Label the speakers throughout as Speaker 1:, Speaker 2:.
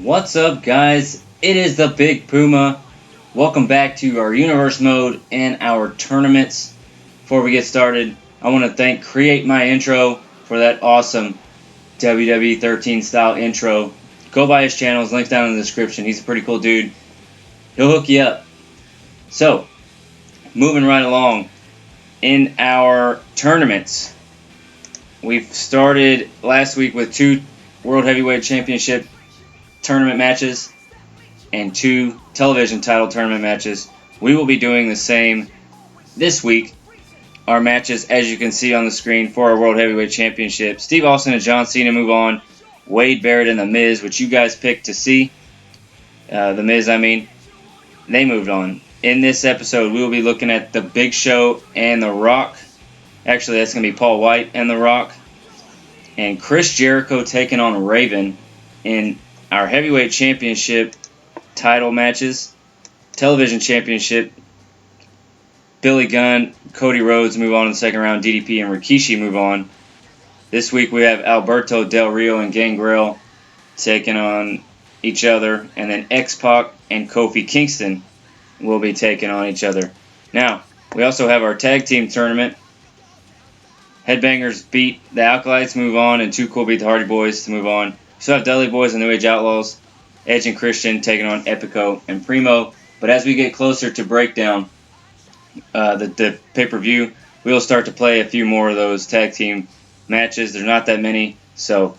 Speaker 1: What's up, guys? It is the Big Puma. Welcome back to our universe mode and our tournaments. Before we get started, I want to thank Create My Intro for that awesome WWE 13 style intro. Go by his channel, his link's down in the description. He's a pretty cool dude. He'll hook you up. So, moving right along in our tournaments. We've started last week with 2 World Heavyweight Championship tournament matches and 2 television title tournament matches. We will be doing the same this week. Our matches, as you can see on the screen, for our World Heavyweight Championship. Steve Austin and John Cena move on. Wade Barrett and The Miz, which you guys picked to see. The Miz, they moved on. In this episode, we will be looking at The Big Show and The Rock. Actually, that's going to be Paul Wight and The Rock. And Chris Jericho taking on Raven in our Heavyweight Championship title matches. Television Championship, Billy Gunn, Cody Rhodes move on in the second round. DDP and Rikishi move on. This week we have Alberto Del Rio and Gangrel taking on each other. And then X-Pac and Kofi Kingston will be taking on each other. Now, we also have our tag team tournament. Headbangers beat the Alkalites, move on, and Too Cool beat the Hardy Boys to move on. We still have Dudley Boys and New Age Outlaws, Edge and Christian taking on Epico and Primo. But as we get closer to breakdown, the pay-per-view, we will start to play a few more of those tag team matches. There's not that many, so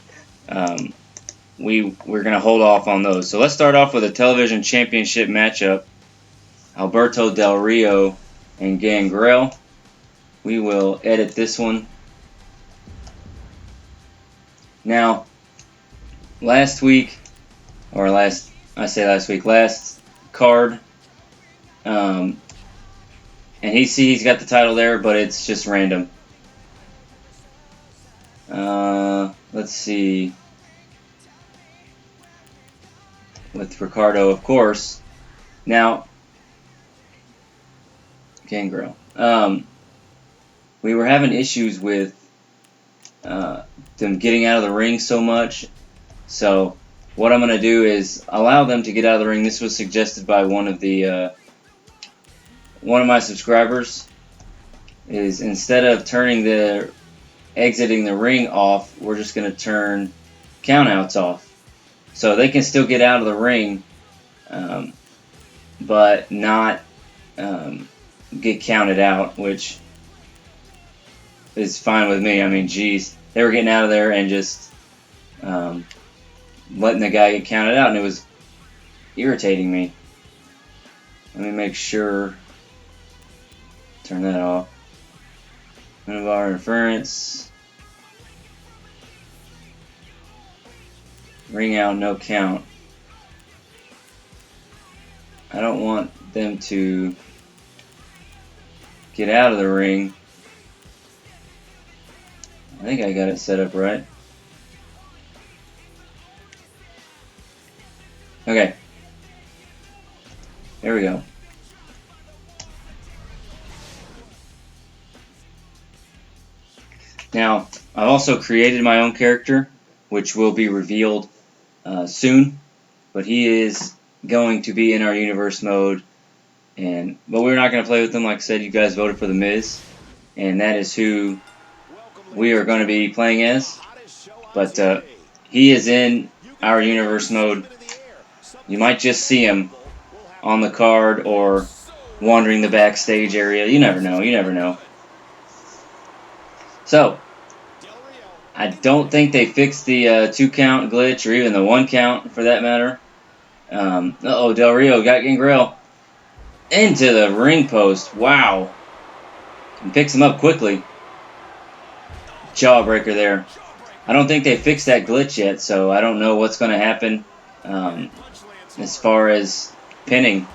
Speaker 1: we're going to hold off on those. So let's start off with a television championship matchup. Alberto Del Rio and Gangrel. We will edit this one. Now, last card, and he's got the title there, but it's just random. Let's see. With Ricardo, of course. Now, Gangrel. We were having issues with them getting out of the ring so much. So what I'm going to do is allow them to get out of the ring. This was suggested by one of my subscribers. Is instead of exiting the ring off, we're just going to turn countouts off. So they can still get out of the ring, but not get counted out, which is fine with me. I mean, geez, they were getting out of there and just letting the guy get counted out, and it was irritating me. Let me make sure. Turn that off. Minbar interference. Ring out, no count. I don't want them to get out of the ring. I think I got it set up right. Okay. There we go. Now, I've also created my own character, which will be revealed soon. But he is going to be in our universe mode. But we're not going to play with him. Like I said, you guys voted for The Miz. And that is who we are going to be playing as. But he is in our universe mode. You might just see him on the card or wandering the backstage area. You never know. You never know. So, I don't think they fixed the 2 count glitch, or even the 1 count for that matter. Uh-oh, Del Rio got Gangrel into the ring post. Wow. And picks him up quickly. Jawbreaker there. I don't think they fixed that glitch yet, so I don't know what's going to happen as far as pinning.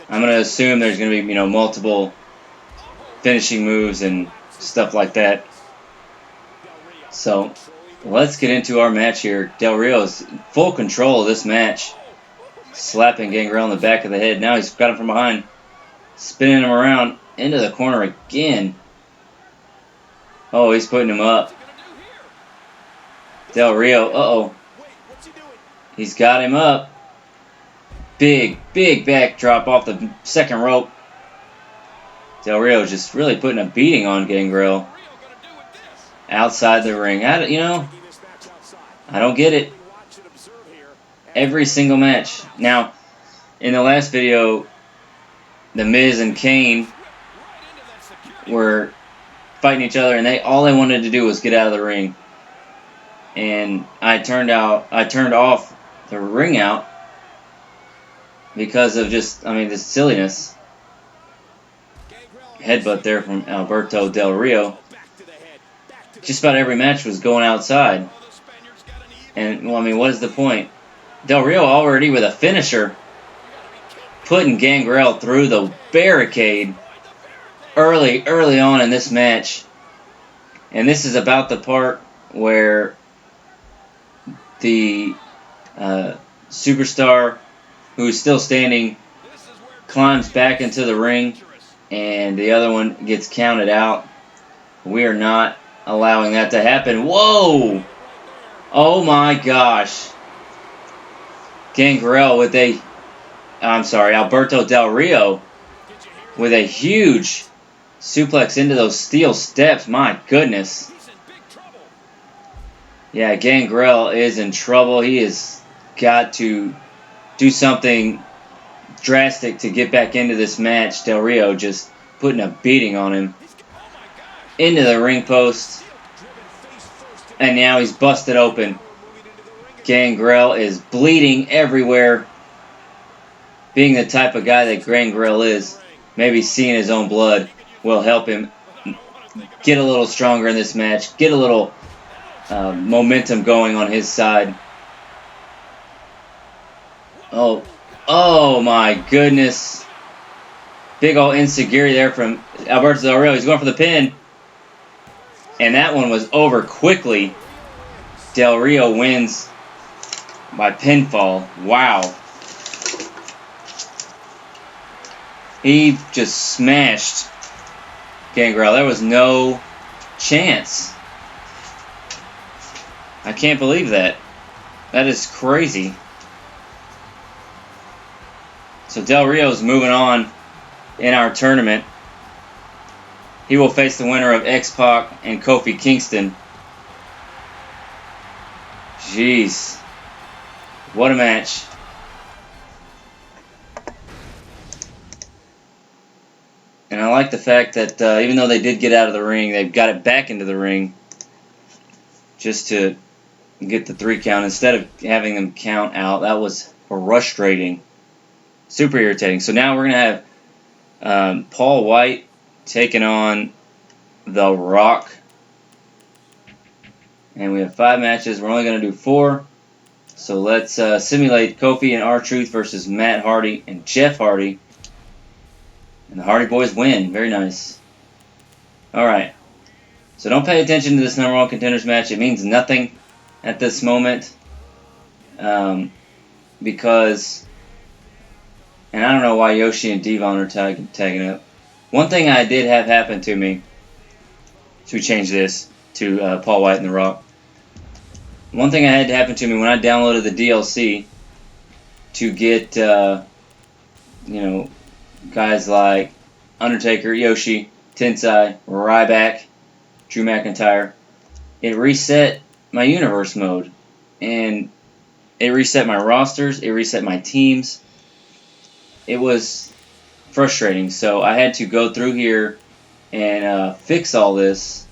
Speaker 1: I'm going to assume there's going to be, multiple finishing moves and stuff like that. So, let's get into our match here. Del Rio's in full control of this match. Slapping Gangrel on the back of the head. Now he's got him from behind. Spinning him around into the corner again. Oh, he's putting him up. Del Rio, He's got him up. Big backdrop off the second rope. Del Rio just really putting a beating on Gangrel. Outside the ring. I don't get it. Every single match. Now, in the last video, The Miz and Kane were fighting each other, and all they wanted to do was get out of the ring. And I turned off the ring out because of this silliness. Headbutt there from Alberto Del Rio. Just about every match was going outside. And, what is the point? Del Rio already with a finisher, putting Gangrel through the barricade early on in this match. And this is about the part where the superstar who's still standing climbs back into the ring, and the other one gets counted out. We are not allowing that to happen. Whoa! Oh my gosh. Gangrel with Alberto Del Rio with a huge suplex into those steel steps. My goodness. Yeah, Gangrel is in trouble. He has got to do something drastic to get back into this match. Del Rio just putting a beating on him. Into the ring post. And now he's busted open. Gangrel is bleeding everywhere. Being the type of guy that Gangrel is, maybe seeing his own blood will help him get a little stronger in this match. Get a little momentum going on his side. Oh my goodness. Big ol' insecurity there from Alberto Del Rio. He's going for the pin. And that one was over quickly. Del Rio wins by pinfall. Wow. He just smashed Gangrel. There was no chance. I can't believe that. That is crazy. So Del Rio's moving on in our tournament. He will face the winner of X-Pac and Kofi Kingston. Jeez. What a match. And I like the fact that even though they did get out of the ring, they've got it back into the ring just to get the 3 count instead of having them count out. That was frustrating. Super irritating. So now we're going to have Paul Wight taking on The Rock. And we have 5 matches. We're only going to do 4. So let's simulate Kofi and R-Truth versus Matt Hardy and Jeff Hardy. And the Hardy Boys win. Very nice. Alright. So don't pay attention to this number 1 contenders match. It means nothing at this moment. Because... And I don't know why Yoshi and Devon are tagging up. One thing I did have happen to me. Should we change this to Paul Wight and The Rock? One thing I had to happen to me when I downloaded the DLC to get, guys like Undertaker, Yoshi, Tensai, Ryback, Drew McIntyre. It reset my universe mode. And it reset my rosters. It reset my teams. It was frustrating. So I had to go through here and fix all this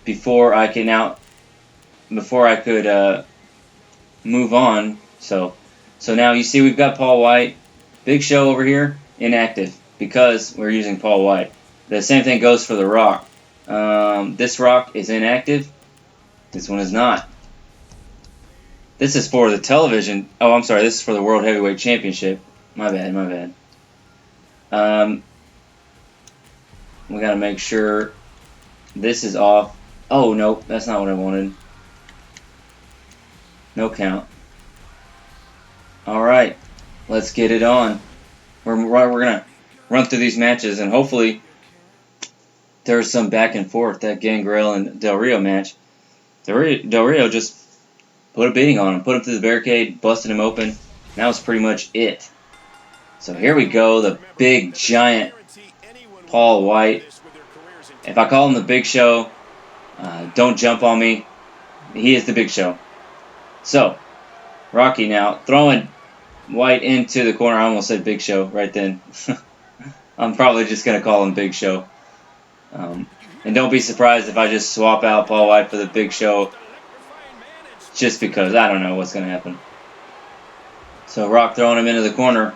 Speaker 1: before I could move on. So now you see we've got Paul Wight. Big Show over here, inactive, because we're using Paul Wight. The same thing goes for The Rock. This Rock is inactive. This one is not. This is for the television. Oh, I'm sorry. This is for the World Heavyweight Championship. My bad. We got to make sure this is off. Oh, nope. That's not what I wanted. No count. Alright. Let's get it on. We're going to run through these matches, and hopefully there's some back and forth. That Gangrel and Del Rio match. Del Rio just put a beating on him. Put him through the barricade, busted him open. That was pretty much it. So here we go, the big, giant Paul Wight. If I call him the Big Show, don't jump on me. He is the Big Show. So, Rocky now throwing Wight into the corner. I almost said Big Show right then. I'm probably just going to call him Big Show. And don't be surprised if I just swap out Paul Wight for the Big Show. Just because. I don't know what's going to happen. So Rock throwing him into the corner.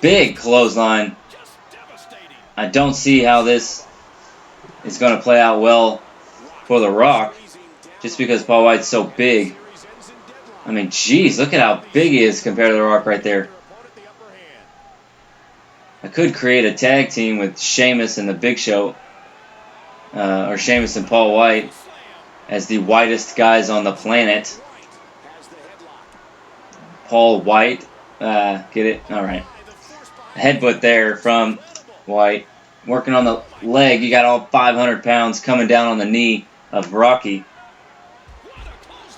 Speaker 1: Big clothesline. I don't see how this is going to play out well for The Rock. Just because Paul Wight's so big. I mean, geez, look at how big he is compared to The Rock right there. I could create a tag team with Sheamus and the Big Show. Or Sheamus and Paul Wight as the whitest guys on the planet. Paul Wight. Get it? Alright. Headbutt there from Wight. Working on the leg. You got all 500 pounds coming down on the knee of Rocky.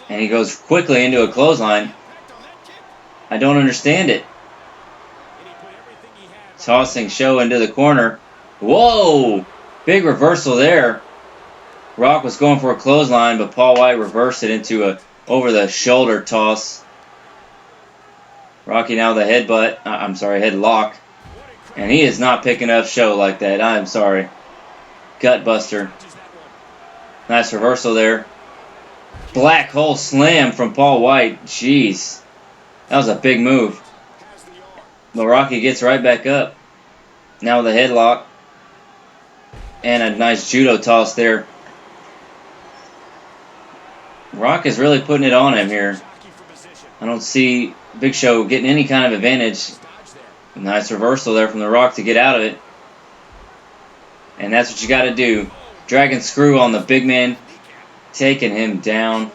Speaker 1: And he goes quickly into a clothesline. I don't understand it. Tossing Show into the corner. Whoa! Big reversal there. Rock was going for a clothesline, but Paul Wight reversed it into a over-the-shoulder toss. Rocky now the headbutt. Headlock. And he is not picking up Show like that. I'm sorry. Gutbuster. Nice reversal there. Black hole slam from Paul Wight. Jeez. That was a big move. But Rocky gets right back up. Now with a headlock. And a nice judo toss there. Rock is really putting it on him here. I don't see Big Show getting any kind of advantage. Nice reversal there from The Rock to get out of it. And that's what you got to do. Dragon screw on the big man. Taking him down.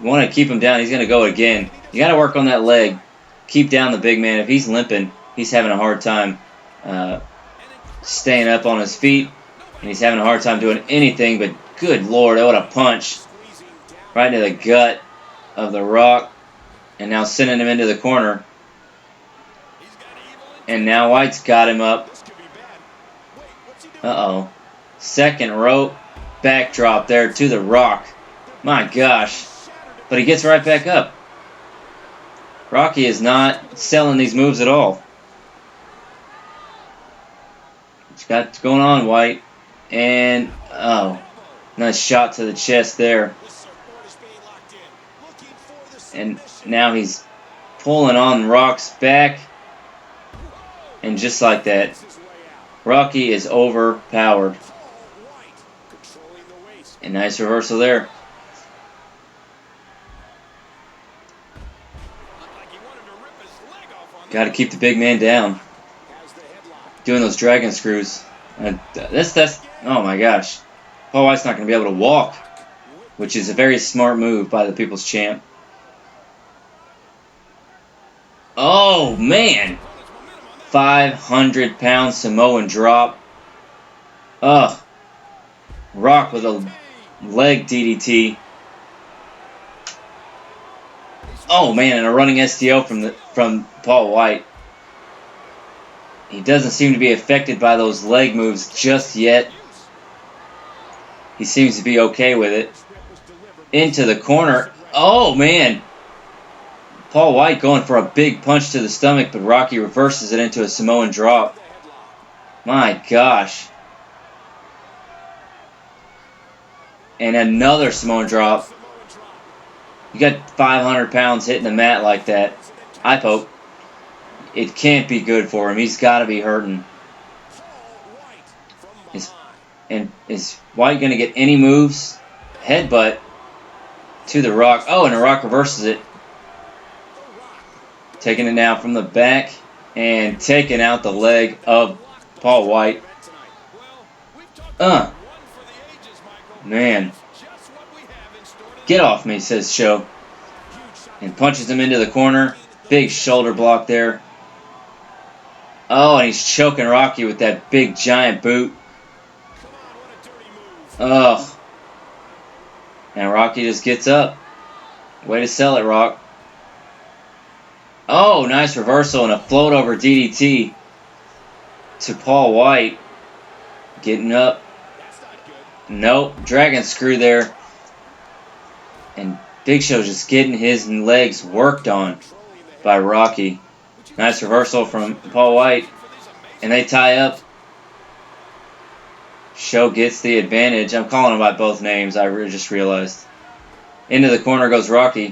Speaker 1: You want to keep him down. He's going to go again. You got to work on that leg. Keep down the big man. If he's limping, he's having a hard time staying up on his feet. And he's having a hard time doing anything. But good Lord, what a punch. Right into the gut of The Rock. And now sending him into the corner. And now White's got him up. Uh-oh. Second rope. Backdrop there to The Rock. My gosh. But he gets right back up. Rocky is not selling these moves at all. What's got going on, Wight? And, oh. Nice shot to the chest there. And now he's pulling on Rock's back. And just like that, Rocky is overpowered. A nice reversal there. Got to keep the big man down. Doing those dragon screws. That's oh my gosh. Paul Wight's not going to be able to walk, which is a very smart move by the People's Champ. Oh man. 500-pound Samoan drop. Ugh. Rock with a leg DDT. Oh man, and a running STO from Paul Wight. He doesn't seem to be affected by those leg moves just yet. He seems to be okay with it. Into the corner. Oh man. Paul Wight going for a big punch to the stomach, but Rocky reverses it into a Samoan drop. My gosh. And another Samoan drop. You got 500 pounds hitting the mat like that. Eye poke. It can't be good for him. He's got to be hurting. Is Wight going to get any moves? Headbutt to The Rock. Oh, and The Rock reverses it. Taking it now from the back and taking out the leg of Paul Wight. Man. Get off me, says Show. And punches him into the corner. Big shoulder block there. Oh, and he's choking Rocky with that big giant boot. Ugh. And Rocky just gets up. Way to sell it, Rock. Oh, nice reversal and a float over DDT to Paul Wight. Getting up. Nope. Dragon screw there. And Big Show just getting his legs worked on by Rocky. Nice reversal from Paul Wight. And they tie up. Show gets the advantage. I'm calling him by both names. I just realized. Into the corner goes Rocky.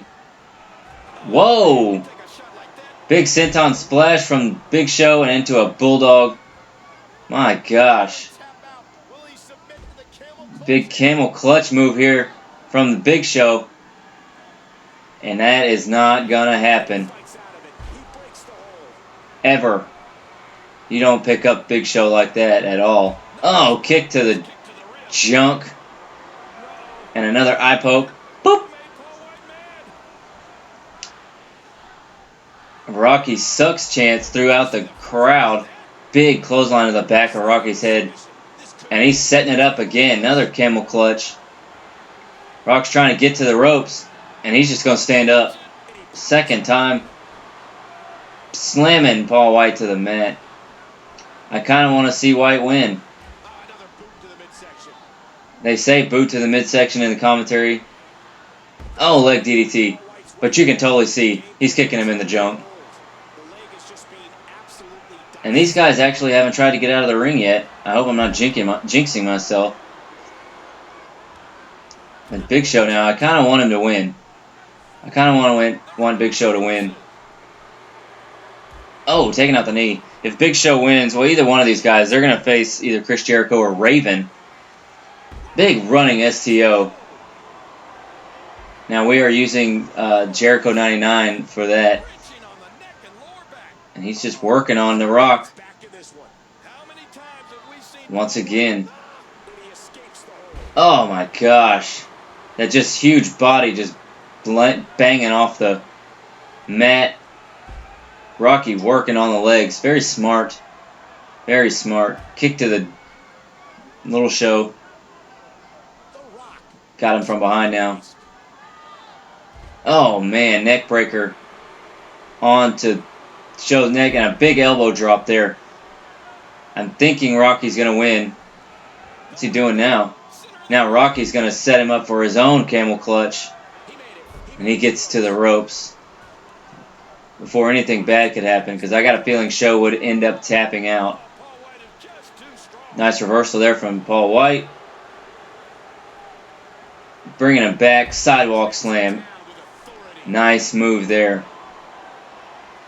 Speaker 1: Whoa! Big senton splash from Big Show and into a bulldog. My gosh. Big camel clutch move here from the Big Show. And that is not going to happen. Ever. You don't pick up Big Show like that at all. Oh, kick to the junk. And another eye poke. Boop. Rocky sucks chance throughout the crowd. Big clothesline to the back of Rocky's head. And he's setting it up again. Another camel clutch. Rock's trying to get to the ropes. And he's just going to stand up. Second time. Slamming Paul Wight to the mat. I kind of want to see Wight win. They say boot to the midsection in the commentary. Oh, leg DDT. But you can totally see he's kicking him in the junk. And these guys actually haven't tried to get out of the ring yet. I hope I'm not jinxing myself. But Big Show now, I kind of want him to win. I kind of want Big Show to win. Oh, taking out the knee. If Big Show wins, well, either one of these guys, they're going to face either Chris Jericho or Raven. Big running STO. Now we are using Jericho 99 for that. And he's just working on the Rock. Once again. Oh my gosh. That just huge body just banging off the mat. Rocky working on the legs. Very smart. Very smart. Kick to the little Show. Got him from behind now. Oh man, neck breaker onto Show's neck and a big elbow drop there. I'm thinking Rocky's going to win. What's he doing now? Now Rocky's going to set him up for his own camel clutch. And he gets to the ropes before anything bad could happen, because I got a feeling Show would end up tapping out. Nice reversal there from Paul Wight. Bringing him back. Sidewalk slam. Nice move there.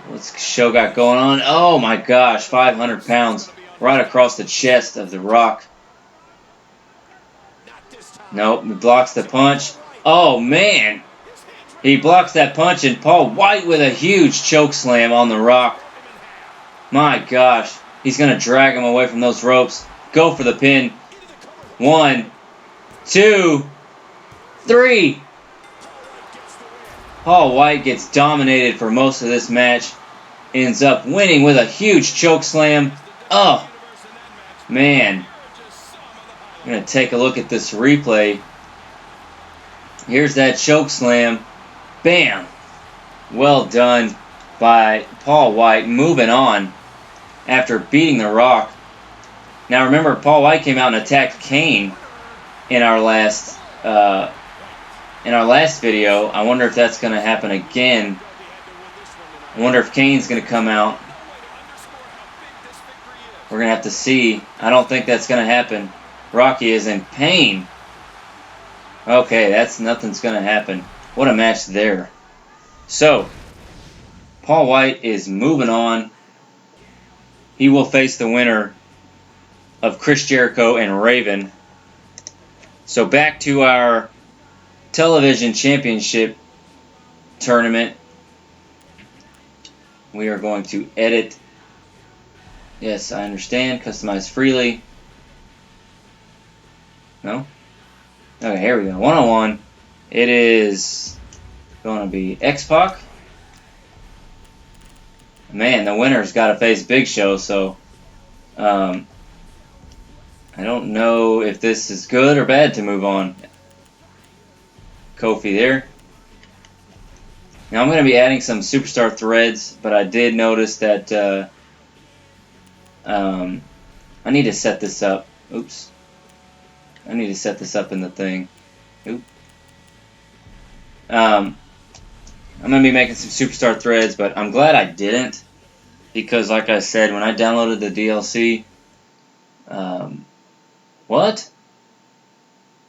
Speaker 1: What's Show got going on? Oh my gosh. 500 pounds right across the chest of the Rock. Nope. He blocks the punch. Oh man. He blocks that punch, and Paul Wight with a huge choke slam on the Rock. My gosh. He's going to drag him away from those ropes. Go for the pin. 1, 2, 3. Paul Wight gets dominated for most of this match. Ends up winning with a huge choke slam. Oh, man. I'm going to take a look at this replay. Here's that choke slam. Bam. Well done by Paul Wight. Moving on after beating the Rock. Now remember, Paul Wight came out and attacked Kane in our last video. I wonder if that's going to happen again. I wonder if Kane's going to come out. We're going to have to see. I don't think that's going to happen. Rocky is in pain. Okay, nothing's going to happen. What a match there. So, Paul Wight is moving on. He will face the winner of Chris Jericho and Raven. So back to our television championship tournament. We are going to edit. Yes, I understand. Customize freely. No? Okay, here we go. 1-on-1. It is going to be X-Pac. Man, the winner's got to face Big Show, so I don't know if this is good or bad to move on. Kofi there. Now I'm going to be adding some superstar threads, but I did notice that I need to set this up. Oops. I need to set this up in the thing. Oop. I'm going to be making some superstar threads, but I'm glad I didn't, because like I said, when I downloaded the DLC, what?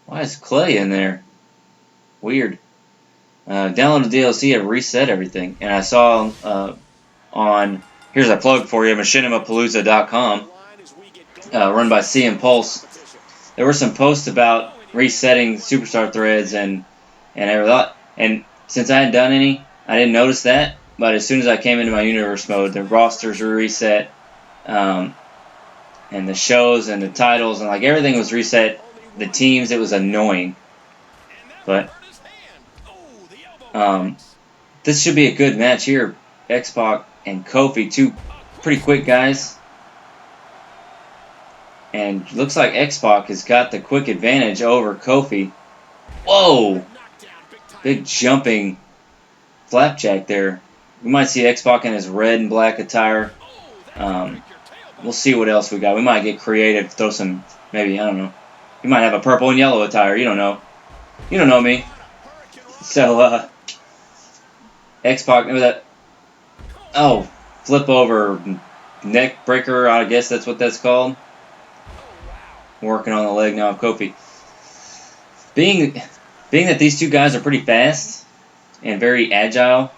Speaker 1: Why is Clay in there? Weird. Downloaded the DLC, it reset everything, and I saw on, here's a plug for you, machinimapalooza.com, run by CM Pulse. There were some posts about resetting superstar threads and everything, and since I hadn't done any, I didn't notice that. But as soon as I came into my universe mode, the rosters were reset, and the shows and the titles and like everything was reset. The teams, it was annoying, but this should be a good match here. X-Pac and Kofi, two pretty quick guys. And looks like X-Pac has got the quick advantage over Kofi. Whoa! Big jumping flapjack there. We might see X-Pac in his red and black attire. We'll see what else we got. We might get creative, throw some, maybe, I don't know. We might have a purple and yellow attire. You don't know. You don't know me. So, X-Pac, remember that? Oh, flip over neck breaker, I guess that's what that's called. Working on the leg now of Kofi. Being that these two guys are pretty fast and very agile,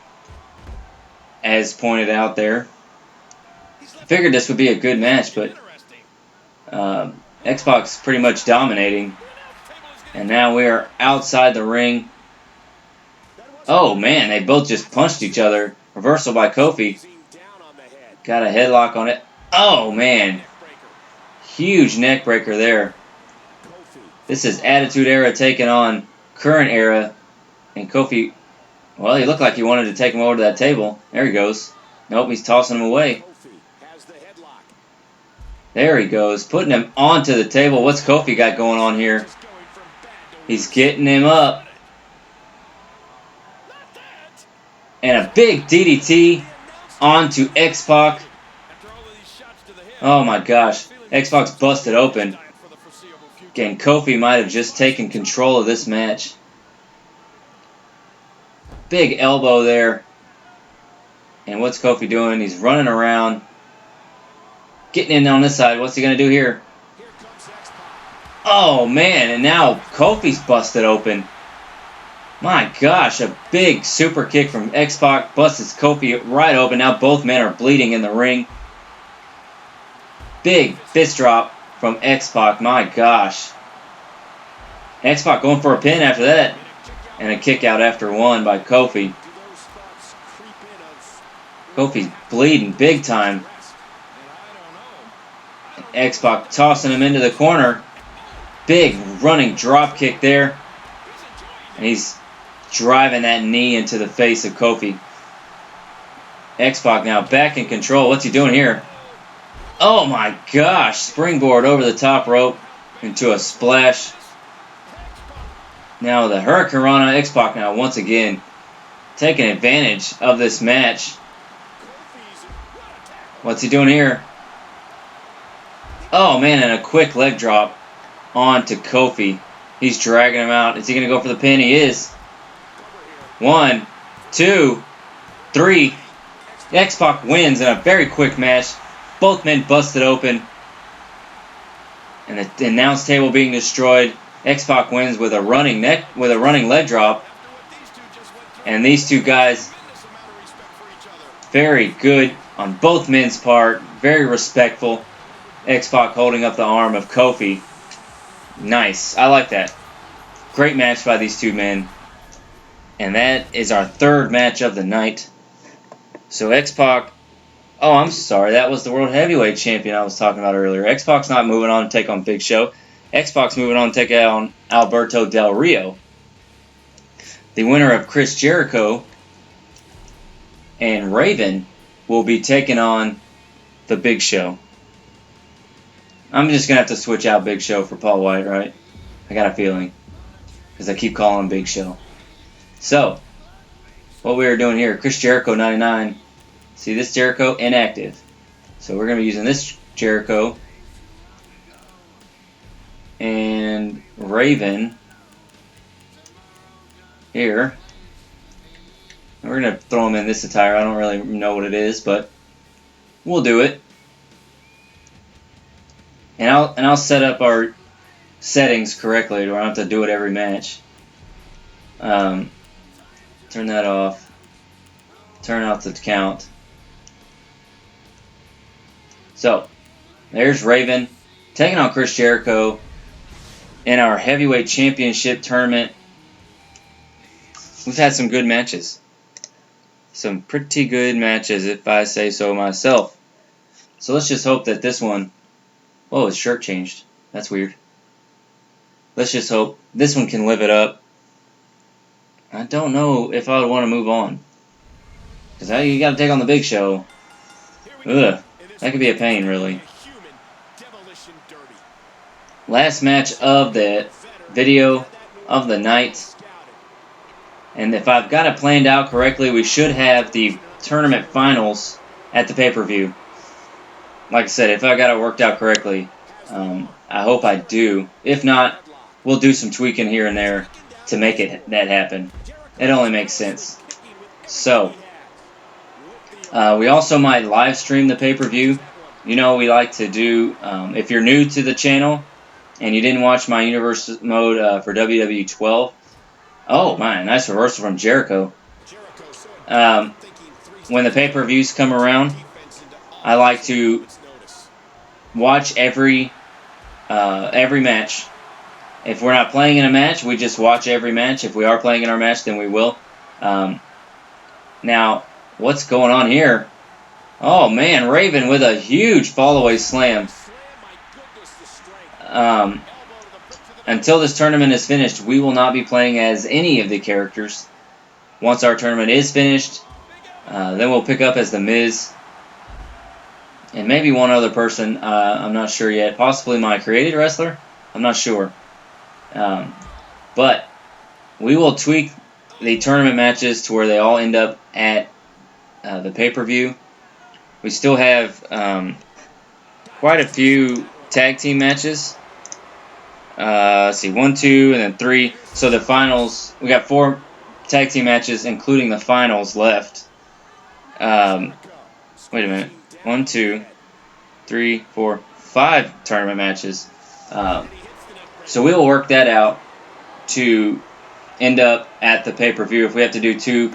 Speaker 1: as pointed out there, I figured this would be a good match, but X-Pac's pretty much dominating. And now we are outside the ring. Oh man, they both just punched each other. Reversal by Kofi. Got a headlock on it. Oh man. Huge neck breaker there. This is Attitude Era taking on Current Era. And Kofi, well, he looked like he wanted to take him over to that table. There he goes. Nope, he's tossing him away. There he goes, putting him onto the table. What's Kofi got going on here? He's getting him up. And a big DDT onto X-Pac. Oh my gosh. X-Pac's busted open. Again, Kofi might have just taken control of this match. Big elbow there. And what's Kofi doing? He's running around. Getting in on this side. What's he going to do here? Oh man, and now Kofi's busted open. My gosh, a big super kick from X-Pac busts Kofi right open. Now both men are bleeding in the ring. Big fist drop from X-Pac. My gosh. X-Pac going for a pin after that. And a kick out after one by Kofi. Kofi's bleeding big time. X-Pac tossing him into the corner. Big running drop kick there. And he's driving that knee into the face of Kofi. X-Pac now back in control. What's he doing here? Oh my gosh. Springboard over the top rope into a splash. Now the Hurricane Rana. X-Pac now once again taking advantage of this match. What's he doing here? Oh man, and a quick leg drop onto Kofi. He's dragging him out. Is he going to go for the pin? He is. 1, 2, 3. X-Pac wins in a very quick match. Both men busted open. And the announce table being destroyed. X-Pac wins with a running leg drop. And these two guys, very good on both men's part. Very respectful. X-Pac holding up the arm of Kofi. Nice. I like that. Great match by these two men. And that is our third match of the night. So X-Pac... Oh, I'm sorry. That was the World Heavyweight Champion I was talking about earlier. X-Pac's not moving on to take on Big Show. X-Pac's moving on to take on Alberto Del Rio. The winner of Chris Jericho and Raven will be taking on the Big Show. I'm just going to have to switch out Big Show for Paul Wight, right? I got a feeling. Because I keep calling him Big Show. So, what we are doing here, Chris Jericho 99. See this Jericho? Inactive. So we're going to be using this Jericho. And Raven. Here. And we're going to throw him in this attire. I don't really know what it is, but we'll do it. And I'll set up our settings correctly to where I don't have to do it every match. Turn that off. Turn off the count. So, there's Raven taking on Chris Jericho in our heavyweight championship tournament. We've had some good matches. Some pretty good matches, if I say so myself. So let's just hope that this one... Whoa, his shirt changed. That's weird. Let's just hope this one can live it up. I don't know if I would want to move on. Because you got to take on the Big Show. Ugh. That could be a pain, really. Last match of the video of the night. And if I've got it planned out correctly, we should have the tournament finals at the pay-per-view. Like I said, if I got it worked out correctly, I hope I do. If not, we'll do some tweaking here and there to make that happen. It only makes sense. So, we also might live stream the pay-per-view. You know, we like to do, if you're new to the channel and you didn't watch my Universe mode for WWE 12, oh my, nice reversal from Jericho. When the pay-per-views come around, I like to watch every match. If we're not playing in a match, we just watch every match. If we are playing in our match, then we will. Now, what's going on here? Oh man, Raven with a huge fall-away slam. Until this tournament is finished, we will not be playing as any of the characters. Once our tournament is finished, then we'll pick up as The Miz. And maybe one other person, I'm not sure yet. Possibly my created wrestler? I'm not sure. But we will tweak the tournament matches to where they all end up at the pay-per-view. We still have quite a few tag team matches. Let's see, 1, 2, and then 3. So the finals, we got 4 tag team matches, including the finals left. Wait a minute. 1, 2, 3, 4, 5 tournament matches. So we will work that out to end up at the pay-per-view. If we have to do 2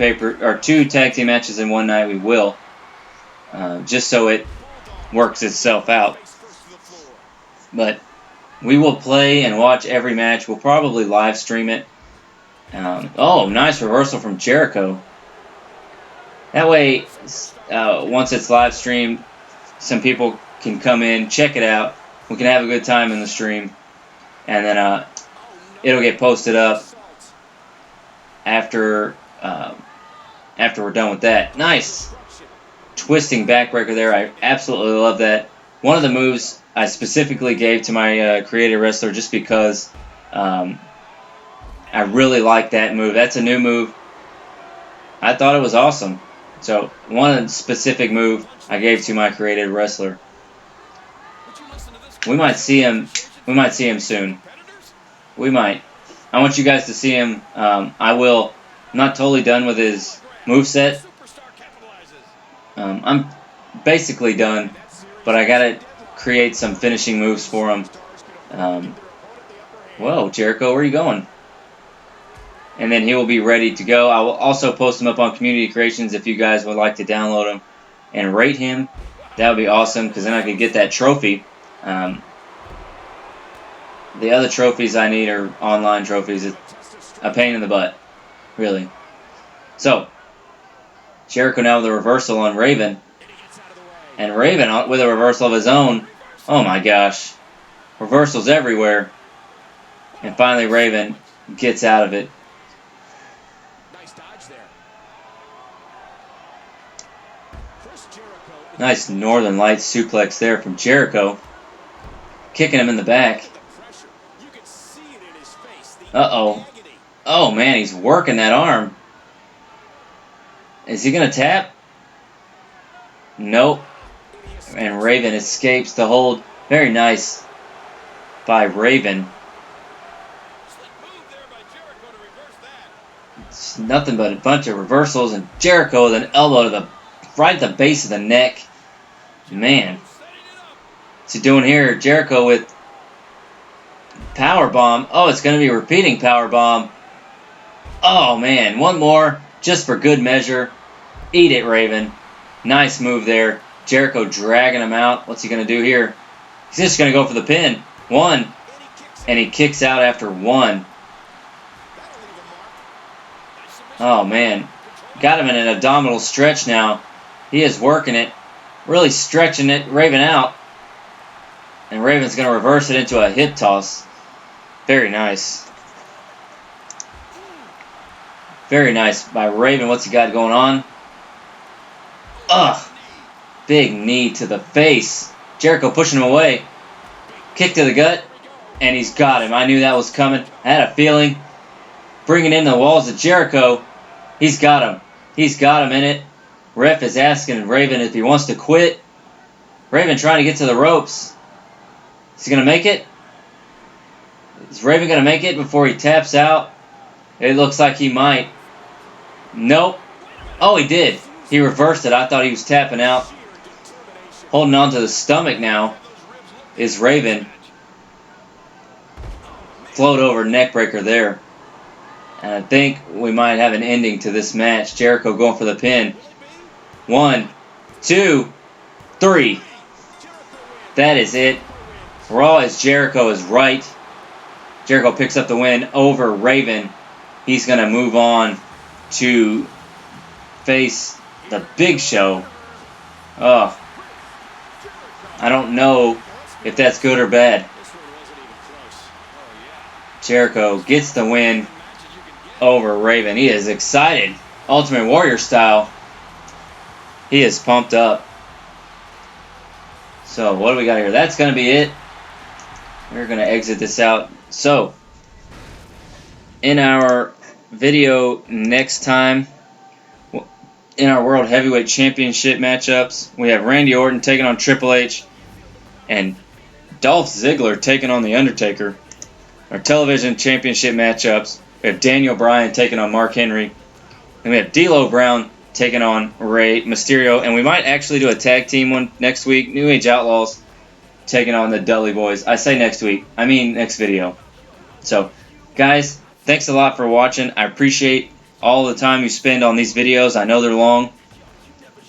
Speaker 1: tag team matches in one night, we will. Just so it works itself out. But we will play and watch every match. We'll probably live stream it. Oh, nice reversal from Jericho. That way, once it's live streamed, some people can come in, check it out. We can have a good time in the stream. And then it'll get posted up after we're done with that. Nice twisting backbreaker there. I absolutely love that. One of the moves I specifically gave to my creative wrestler just because I really like that move. That's a new move. I thought it was awesome. So one specific move I gave to my creative wrestler. We might see him. We might see him soon. We might. I want you guys to see him. I will. I'm not totally done with his moveset. I'm basically done, but I gotta create some finishing moves for him. Whoa, Jericho, where are you going? And then he will be ready to go. I will also post him up on Community Creations if you guys would like to download him and rate him. That would be awesome because then I could get that trophy. The other trophies I need are online trophies. It's a pain in the butt, really. So, Jericho now with a reversal on Raven. And Raven with a reversal of his own. Oh my gosh. Reversals everywhere. And finally Raven gets out of it. Nice Northern Lights suplex there from Jericho. Kicking him in the back. Uh-oh. Oh, man, he's working that arm. Is he going to tap? Nope. And Raven escapes the hold. Very nice by Raven. It's nothing but a bunch of reversals, and Jericho with an elbow to the right at the base of the neck. Man. What's he doing here? Jericho with powerbomb. Oh, it's going to be a repeating powerbomb. Oh, man. One more just for good measure. Eat it, Raven. Nice move there. Jericho dragging him out. What's he going to do here? He's just going to go for the pin. One. And he kicks out after one. Oh, man. Got him in an abdominal stretch now. He is working it. Really stretching it. Raven out. And Raven's going to reverse it into a hip toss. Very nice. Very nice by Raven. What's he got going on? Ugh. Big knee to the face. Jericho pushing him away. Kick to the gut. And he's got him. I knew that was coming. I had a feeling. Bringing in the walls of Jericho. He's got him. He's got him in it. Ref is asking Raven if he wants to quit. Raven trying to get to the ropes. Is he going to make it? Is Raven going to make it before he taps out? It looks like he might. Nope. Oh, he did. He reversed it. I thought he was tapping out. Holding on to the stomach now is Raven. Float over neckbreaker there. And I think we might have an ending to this match. Jericho going for the pin. 1, 2, 3. That is it. Raw as Jericho is right. Jericho picks up the win over Raven. He's going to move on to face the Big Show. Oh, I don't know if that's good or bad. Jericho gets the win over Raven. He is excited. Ultimate Warrior style. He is pumped up. So what do we got here? That's going to be it. We're going to exit this out. So, in our video next time, in our World Heavyweight Championship matchups, we have Randy Orton taking on Triple H and Dolph Ziggler taking on The Undertaker. Our television championship matchups, we have Daniel Bryan taking on Mark Henry. And we have D'Lo Brown taking on Rey Mysterio. And we might actually do a tag team one next week. New Age Outlaws taking on the Dudley Boys. I say next week. I mean next video. So, guys, thanks a lot for watching. I appreciate all the time you spend on these videos. I know they're long.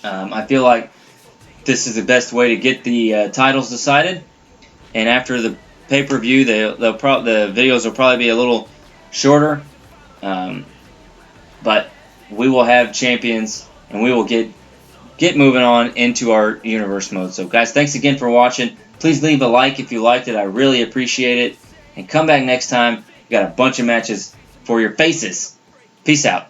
Speaker 1: I feel like this is the best way to get the titles decided. And after the pay-per-view, the videos will probably be a little shorter. But we will have champions, and we will get moving on into our universe mode. So, guys, thanks again for watching. Please leave a like if you liked it. I really appreciate it. And come back next time. We got a bunch of matches for your faces. Peace out.